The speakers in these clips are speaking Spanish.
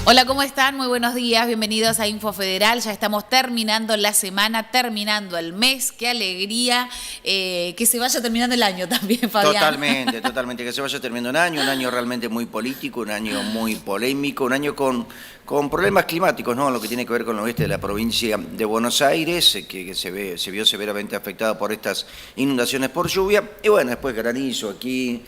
Hola, ¿cómo están? Muy buenos días, bienvenidos a Info Federal. Ya estamos terminando la semana, terminando el mes. Qué alegría que se vaya terminando el año también, Fabián. Totalmente, que se vaya terminando un año realmente muy político, un año muy polémico, un año con problemas climáticos, ¿no? Lo que tiene que ver con el oeste de la provincia de Buenos Aires, que se vio severamente afectada por estas inundaciones por lluvia, y bueno, después granizo aquí,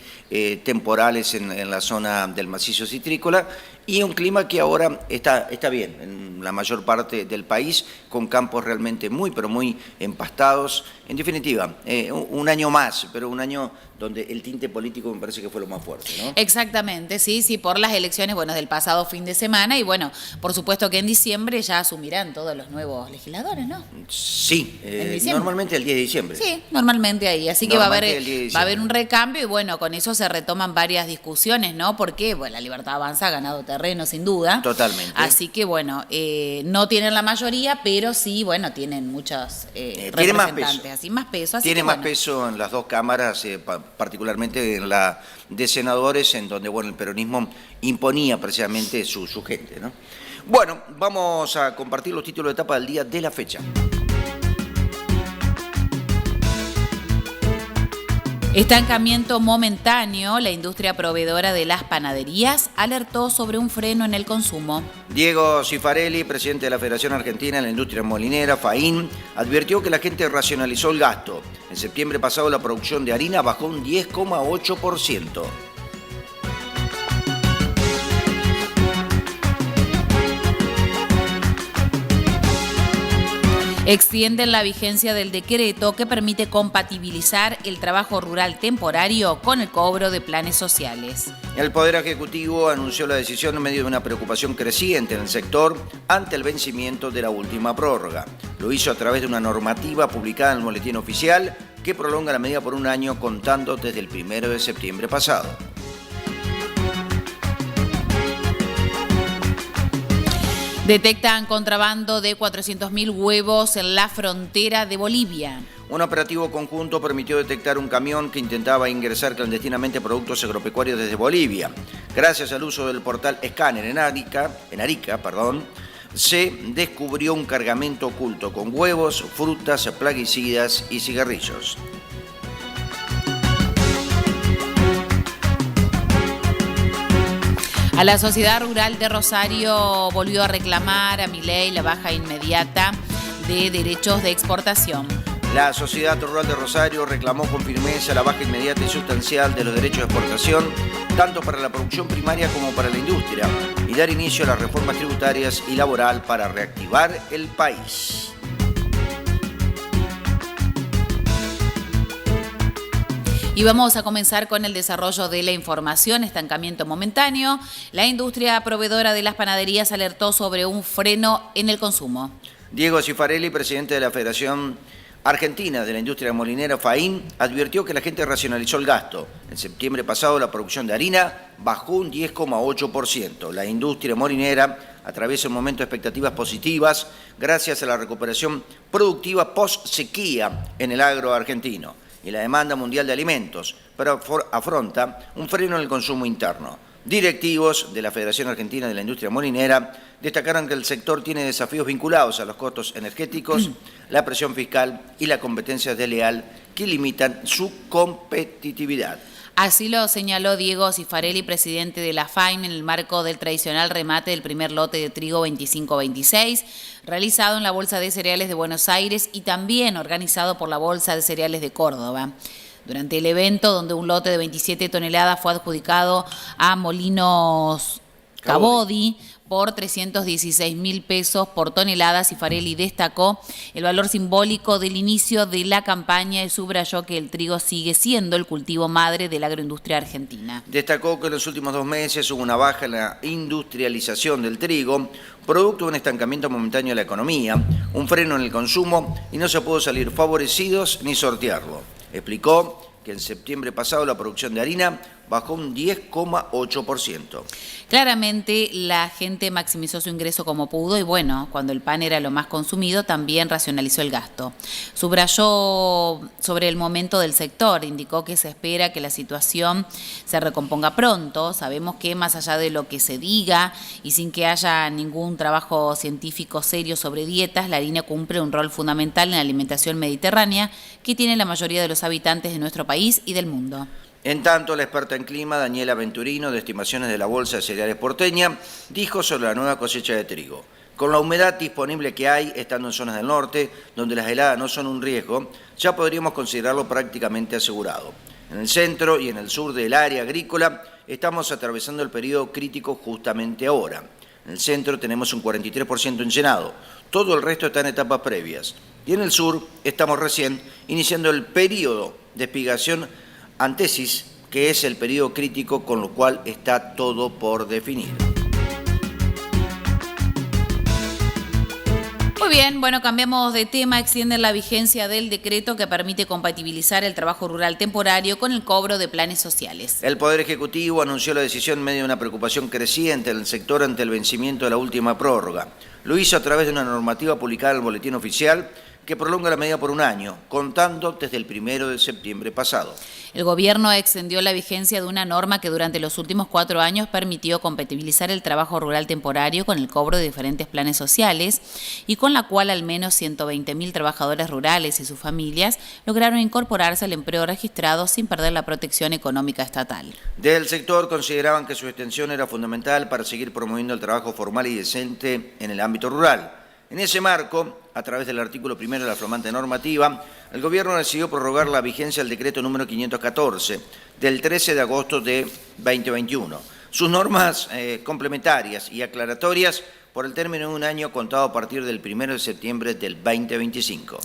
temporales en la zona del macizo citrícola, y un clima que ahora está bien en la mayor parte del país, con campos realmente pero muy empastados. En definitiva, un año más, pero un año donde el tinte político me parece que fue lo más fuerte, ¿no? Exactamente, sí, por las elecciones, bueno, del pasado fin de semana, y bueno, por supuesto que en diciembre ya asumirán todos los nuevos legisladores, ¿no? Sí, normalmente el 10 de diciembre. Sí, normalmente ahí, así que va a haber un recambio, y bueno, con eso se retoman varias discusiones, ¿no? Porque, bueno, la Libertad Avanza ha ganado terreno, sin duda. Totalmente. Así que, bueno, no tienen la mayoría, pero sí, bueno, tienen muchos representantes, más peso. Así más peso. Tiene más peso en las dos cámaras, particularmente en la de senadores, en donde, bueno, el peronismo imponía precisamente su gente, ¿no? Bueno, vamos a compartir los títulos de etapa del día de la fecha. Estancamiento momentáneo. La industria proveedora de las panaderías alertó sobre un freno en el consumo. Diego Cifarelli, presidente de la Federación Argentina de la Industria Molinera, FAIN, advirtió que la gente racionalizó el gasto. En septiembre pasado la producción de harina bajó un 10,8%. Extienden la vigencia del decreto que permite compatibilizar el trabajo rural temporario con el cobro de planes sociales. El Poder Ejecutivo anunció la decisión en medio de una preocupación creciente en el sector ante el vencimiento de la última prórroga. Lo hizo a través de una normativa publicada en el Boletín Oficial que prolonga la medida por un año contando desde el 1 de septiembre pasado. Detectan contrabando de 400.000 huevos en la frontera de Bolivia. Un operativo conjunto permitió detectar un camión que intentaba ingresar clandestinamente productos agropecuarios desde Bolivia. Gracias al uso del portal Escáner en Arica, se descubrió un cargamento oculto con huevos, frutas, plaguicidas y cigarrillos. A la Sociedad Rural de Rosario volvió a reclamar a Milei la baja inmediata de derechos de exportación. La Sociedad Rural de Rosario reclamó con firmeza la baja inmediata y sustancial de los derechos de exportación, tanto para la producción primaria como para la industria, y dar inicio a las reformas tributarias y laboral para reactivar el país. Y vamos a comenzar con el desarrollo de la información. Estancamiento momentáneo. La industria proveedora de las panaderías alertó sobre un freno en el consumo. Diego Cifarelli, presidente de la Federación Argentina de la Industria Molinera, FAIN, advirtió que la gente racionalizó el gasto. En septiembre pasado la producción de harina bajó un 10,8%. La industria molinera atraviesa un momento de expectativas positivas gracias a la recuperación productiva post-sequía en el agro argentino y la demanda mundial de alimentos, pero afronta un freno en el consumo interno. Directivos de la Federación Argentina de la Industria Molinera destacaron que el sector tiene desafíos vinculados a los costos energéticos, la presión fiscal y la competencia desleal que limitan su competitividad. Así lo señaló Diego Cifarelli, presidente de la FAIN, en el marco del tradicional remate del primer lote de trigo 25-26, realizado en la Bolsa de Cereales de Buenos Aires y también organizado por la Bolsa de Cereales de Córdoba. Durante el evento, donde un lote de 27 toneladas fue adjudicado a Molinos Cabodi por 316.000 pesos por tonelada, Cifarelli destacó el valor simbólico del inicio de la campaña y subrayó que el trigo sigue siendo el cultivo madre de la agroindustria argentina. Destacó que en los últimos 2 meses hubo una baja en la industrialización del trigo, producto de un estancamiento momentáneo de la economía, un freno en el consumo y no se pudo salir favorecidos ni sortearlo. Explicó que en septiembre pasado la producción de harina bajó un 10,8%. Claramente la gente maximizó su ingreso como pudo y bueno, cuando el pan era lo más consumido también racionalizó el gasto. Subrayó sobre el momento del sector, indicó que se espera que la situación se recomponga pronto. Sabemos que más allá de lo que se diga y sin que haya ningún trabajo científico serio sobre dietas, la harina cumple un rol fundamental en la alimentación mediterránea que tiene la mayoría de los habitantes de nuestro país y del mundo. En tanto, la experta en clima, Daniela Venturino, de estimaciones de la Bolsa de Cereales porteña, dijo sobre la nueva cosecha de trigo. Con la humedad disponible que hay, estando en zonas del norte, donde las heladas no son un riesgo, ya podríamos considerarlo prácticamente asegurado. En el centro y en el sur del área agrícola estamos atravesando el periodo crítico justamente ahora. En el centro tenemos un 43% en llenado, todo el resto está en etapas previas. Y en el sur estamos recién iniciando el periodo de espigación antesis, que es el periodo crítico, con lo cual está todo por definir. Muy bien, bueno, cambiamos de tema. Extienden la vigencia del decreto que permite compatibilizar el trabajo rural temporario con el cobro de planes sociales. El Poder Ejecutivo anunció la decisión en medio de una preocupación creciente en el sector ante el vencimiento de la última prórroga. Lo hizo a través de una normativa publicada en el Boletín Oficial que prolonga la medida por un año, contando desde el 1 de septiembre pasado. El gobierno extendió la vigencia de una norma que durante los últimos 4 años permitió compatibilizar el trabajo rural temporario con el cobro de diferentes planes sociales y con la cual al menos 120.000 trabajadores rurales y sus familias lograron incorporarse al empleo registrado sin perder la protección económica estatal. Del sector consideraban que su extensión era fundamental para seguir promoviendo el trabajo formal y decente en el ámbito rural. En ese marco, a través del artículo 1 de la flamante normativa, el Gobierno decidió prorrogar la vigencia del decreto número 514 del 13 de agosto de 2021. Sus normas complementarias y aclaratorias por el término de un año contado a partir del 1 de septiembre del 2025.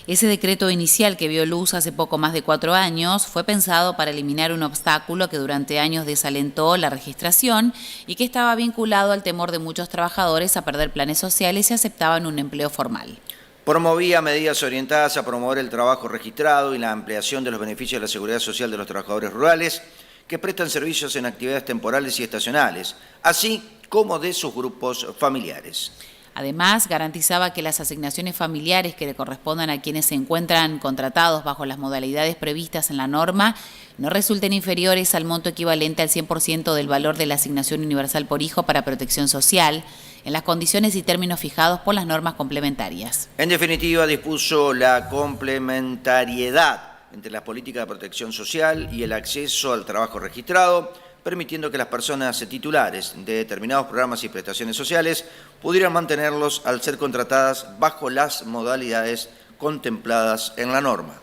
Ese decreto inicial que vio luz hace poco más de 4 años fue pensado para eliminar un obstáculo que durante años desalentó la registración y que estaba vinculado al temor de muchos trabajadores a perder planes sociales si aceptaban un empleo formal. Promovía medidas orientadas a promover el trabajo registrado y la ampliación de los beneficios de la seguridad social de los trabajadores rurales que prestan servicios en actividades temporales y estacionales, así como de sus grupos familiares. Además, garantizaba que las asignaciones familiares que le correspondan a quienes se encuentran contratados bajo las modalidades previstas en la norma no resulten inferiores al monto equivalente al 100% del valor de la asignación universal por hijo para protección social, en las condiciones y términos fijados por las normas complementarias. En definitiva, dispuso la complementariedad entre las políticas de protección social y el acceso al trabajo registrado, permitiendo que las personas titulares de determinados programas y prestaciones sociales pudieran mantenerlos al ser contratadas bajo las modalidades contempladas en la norma.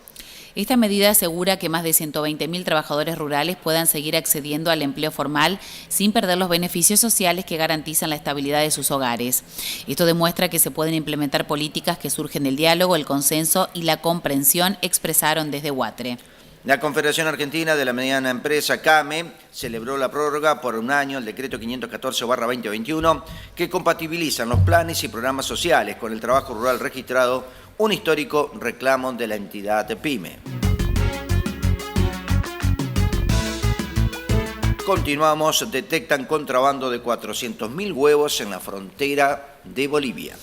Esta medida asegura que más de 120.000 trabajadores rurales puedan seguir accediendo al empleo formal sin perder los beneficios sociales que garantizan la estabilidad de sus hogares. Esto demuestra que se pueden implementar políticas que surgen del diálogo, el consenso y la comprensión, expresaron desde UATRE. La Confederación Argentina de la Mediana Empresa, CAME, celebró la prórroga por un año el decreto 514/2021 que compatibilizan los planes y programas sociales con el trabajo rural registrado, un histórico reclamo de la entidad de PYME. Continuamos, detectan contrabando de 400.000 huevos en la frontera de Bolivia.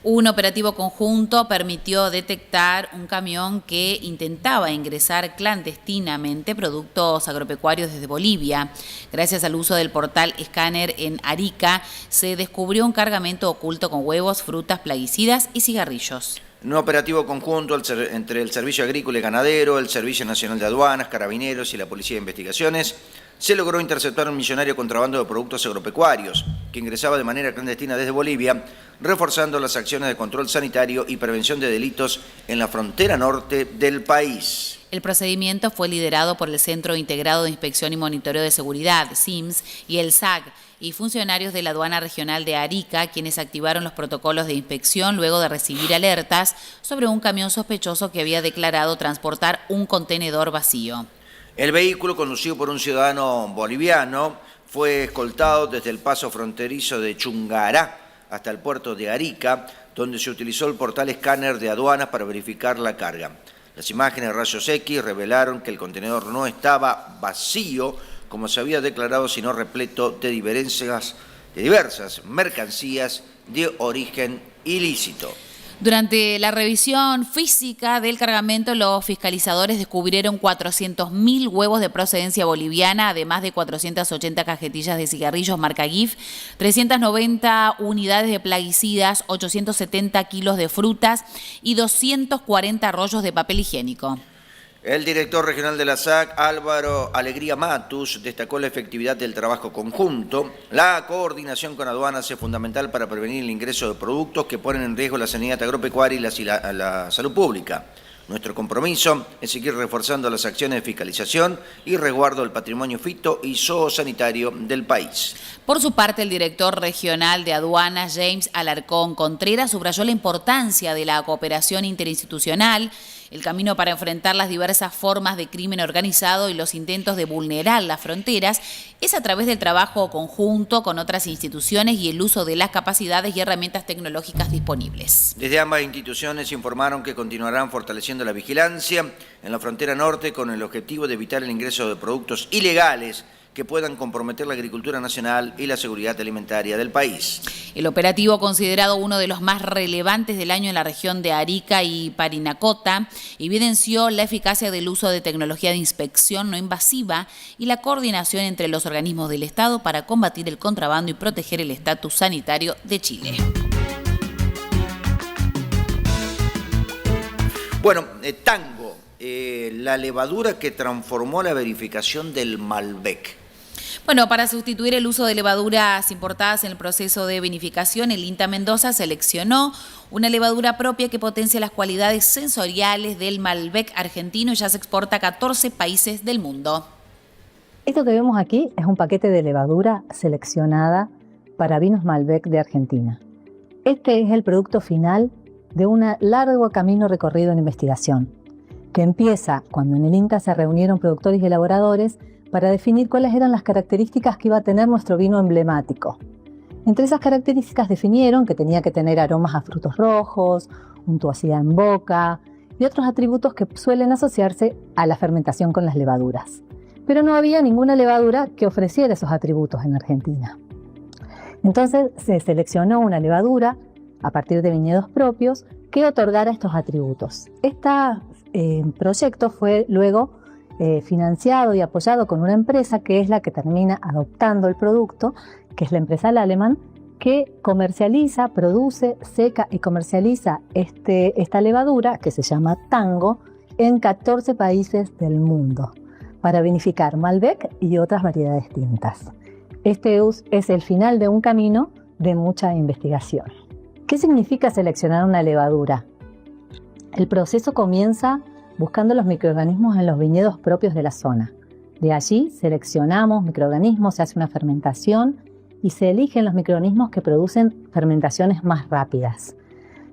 Un operativo conjunto permitió detectar un camión que intentaba ingresar clandestinamente productos agropecuarios desde Bolivia. Gracias al uso del portal Escáner en Arica, se descubrió un cargamento oculto con huevos, frutas, plaguicidas y cigarrillos. En un operativo conjunto entre el Servicio Agrícola y Ganadero, el Servicio Nacional de Aduanas, Carabineros y la Policía de Investigaciones, se logró interceptar un millonario contrabando de productos agropecuarios que ingresaba de manera clandestina desde Bolivia, reforzando las acciones de control sanitario y prevención de delitos en la frontera norte del país. El procedimiento fue liderado por el Centro Integrado de Inspección y Monitoreo de Seguridad, CIMS, y el SAC, y funcionarios de la Aduana Regional de Arica, quienes activaron los protocolos de inspección luego de recibir alertas sobre un camión sospechoso que había declarado transportar un contenedor vacío. El vehículo, conducido por un ciudadano boliviano, fue escoltado desde el paso fronterizo de Chungará hasta el puerto de Arica, donde se utilizó el portal escáner de aduanas para verificar la carga. Las imágenes de rayos X revelaron que el contenedor no estaba vacío, como se había declarado, sino repleto de diversas mercancías de origen ilícito. Durante la revisión física del cargamento, los fiscalizadores descubrieron 400.000 huevos de procedencia boliviana, además de 480 cajetillas de cigarrillos marca GIF, 390 unidades de plaguicidas, 870 kilos de frutas y 240 rollos de papel higiénico. El director regional de la SAC, Álvaro Alegría Matus, destacó la efectividad del trabajo conjunto. La coordinación con aduanas es fundamental para prevenir el ingreso de productos que ponen en riesgo la sanidad agropecuaria y la salud pública. Nuestro compromiso es seguir reforzando las acciones de fiscalización y resguardo del patrimonio fito y zoosanitario del país. Por su parte, el director regional de aduanas, James Alarcón Contreras, subrayó la importancia de la cooperación interinstitucional. El camino para enfrentar las diversas formas de crimen organizado y los intentos de vulnerar las fronteras es a través del trabajo conjunto con otras instituciones y el uso de las capacidades y herramientas tecnológicas disponibles. Desde ambas instituciones informaron que continuarán fortaleciendo la vigilancia en la frontera norte con el objetivo de evitar el ingreso de productos ilegales que puedan comprometer la agricultura nacional y la seguridad alimentaria del país. El operativo, considerado uno de los más relevantes del año en la región de Arica y Parinacota, evidenció la eficacia del uso de tecnología de inspección no invasiva y la coordinación entre los organismos del Estado para combatir el contrabando y proteger el estatus sanitario de Chile. Bueno, Tango, la levadura que transformó la verificación del Malbec. Bueno, para sustituir el uso de levaduras importadas en el proceso de vinificación, el INTA Mendoza seleccionó una levadura propia que potencia las cualidades sensoriales del Malbec argentino y ya se exporta a 14 países del mundo. Esto que vemos aquí es un paquete de levadura seleccionada para vinos Malbec de Argentina. Este es el producto final de un largo camino recorrido en investigación, que empieza cuando en el INTA se reunieron productores y elaboradores para definir cuáles eran las características que iba a tener nuestro vino emblemático. Entre esas características definieron que tenía que tener aromas a frutos rojos, untuosidad en boca y otros atributos que suelen asociarse a la fermentación con las levaduras. Pero no había ninguna levadura que ofreciera esos atributos en Argentina. Entonces se seleccionó una levadura a partir de viñedos propios que otorgara estos atributos. Este proyecto fue luego financiado y apoyado con una empresa que es la que termina adoptando el producto, que es la empresa Lallemand, que comercializa, produce, seca y comercializa esta levadura, que se llama Tango, en 14 países del mundo, para vinificar Malbec y otras variedades tintas. Este es el final de un camino de mucha investigación. ¿Qué significa seleccionar una levadura? El proceso comienza buscando los microorganismos en los viñedos propios de la zona. De allí seleccionamos microorganismos, se hace una fermentación y se eligen los microorganismos que producen fermentaciones más rápidas.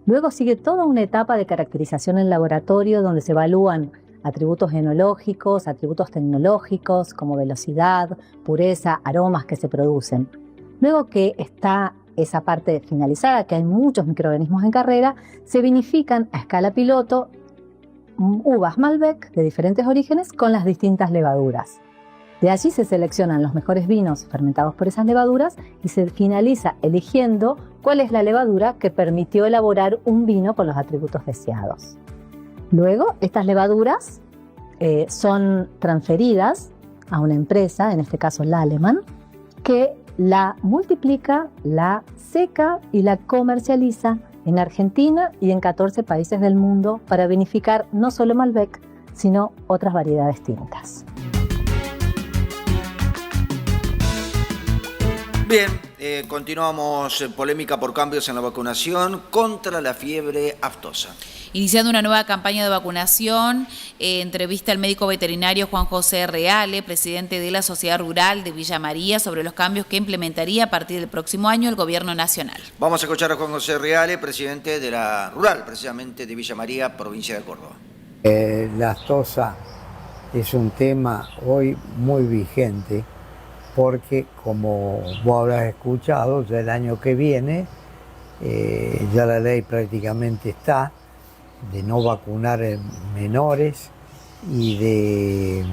Luego sigue toda una etapa de caracterización en laboratorio donde se evalúan atributos enológicos, atributos tecnológicos como velocidad, pureza, aromas que se producen. Luego que está esa parte finalizada, que hay muchos microorganismos en carrera, se vinifican a escala piloto uvas Malbec de diferentes orígenes con las distintas levaduras. De allí se seleccionan los mejores vinos fermentados por esas levaduras y se finaliza eligiendo cuál es la levadura que permitió elaborar un vino con los atributos deseados. Luego, estas levaduras son transferidas a una empresa, en este caso Lallemand, que la multiplica, la seca y la comercializa en Argentina y en 14 países del mundo para vinificar no solo Malbec, sino otras variedades tintas. Bien, continuamos en polémica por cambios en la vacunación contra la fiebre aftosa. Iniciando una nueva campaña de vacunación, entrevista al médico veterinario Juan José Reale, presidente de la Sociedad Rural de Villa María, sobre los cambios que implementaría a partir del próximo año el Gobierno Nacional. Vamos a escuchar a Juan José Reale, presidente de la Rural, precisamente de Villa María, provincia de Córdoba. La aftosa es un tema hoy muy vigente porque, como vos habrás escuchado, ya el año que viene ya la ley prácticamente está de no vacunar menores y de,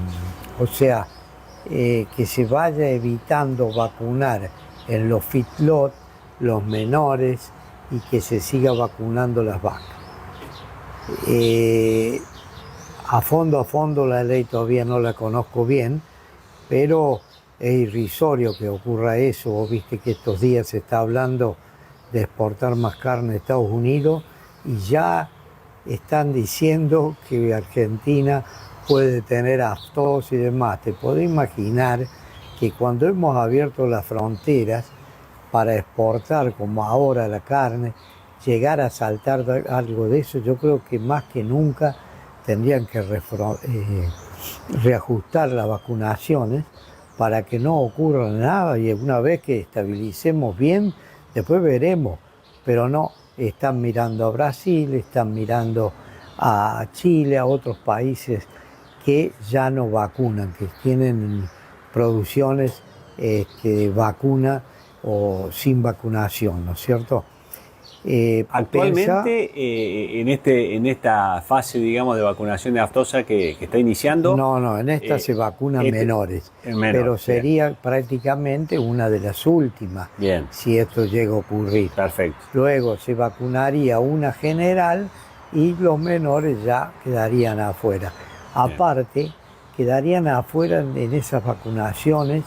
que se vaya evitando vacunar en los feedlot, los menores, y que se siga vacunando las vacas. A fondo la ley todavía no la conozco bien, pero es irrisorio que ocurra eso. Vos viste que estos días se está hablando de exportar más carne a Estados Unidos y ya están diciendo que Argentina puede tener aftosa y demás. Te podés imaginar que cuando hemos abierto las fronteras para exportar, como ahora la carne, llegar a saltar algo de eso, yo creo que más que nunca tendrían que reajustar las vacunaciones para que no ocurra nada, y una vez que estabilicemos bien, después veremos, pero no, están mirando a Brasil, están mirando a Chile, a otros países que ya no vacunan, que tienen producciones de vacuna o sin vacunación, ¿no es cierto? Actualmente, en esta fase, digamos, de vacunación de aftosa que está iniciando... No, en esta se vacunan menores, pero sería prácticamente una de las últimas, bien, si esto llega a ocurrir. Perfecto. Luego se vacunaría una general y los menores ya quedarían afuera. Bien. Aparte, quedarían afuera en esas vacunaciones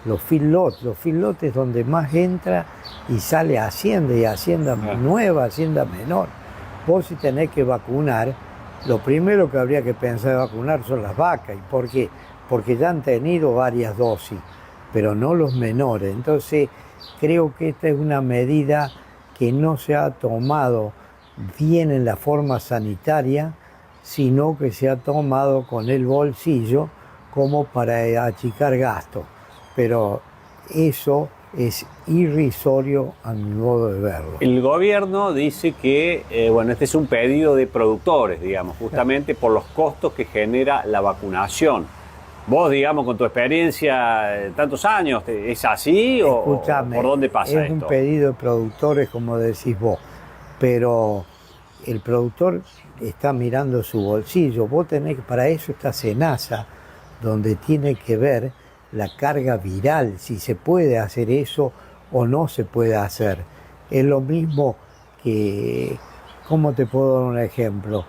los feedlots. Los feedlots es donde más entra y sale Hacienda, y Hacienda nueva, Hacienda menor. Vos si tenés que vacunar, lo primero que habría que pensar de vacunar son las vacas. ¿Y por qué? Porque ya han tenido varias dosis, pero no los menores. Entonces, creo que esta es una medida que no se ha tomado bien en la forma sanitaria, sino que se ha tomado con el bolsillo como para achicar gastos. Pero eso es irrisorio a mi modo de verlo. El gobierno dice que, este es un pedido de productores, digamos, justamente por los costos que genera la vacunación. Vos, digamos, con tu experiencia de tantos años, ¿es así? Escuchame, ¿o por dónde pasa esto? Es un pedido de productores, como decís vos, pero el productor está mirando su bolsillo. Vos tenés que, para eso está SENASA, donde tiene que ver la carga viral, si se puede hacer eso o no se puede hacer. Es lo mismo que, ¿cómo te puedo dar un ejemplo?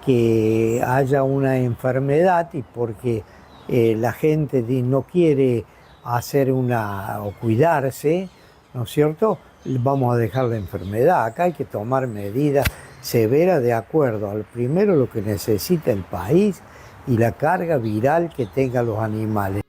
Que haya una enfermedad y porque la gente no quiere hacer o cuidarse, ¿no es cierto?, vamos a dejar la enfermedad. Acá hay que tomar medidas severas de acuerdo al primero lo que necesita el país y la carga viral que tengan los animales.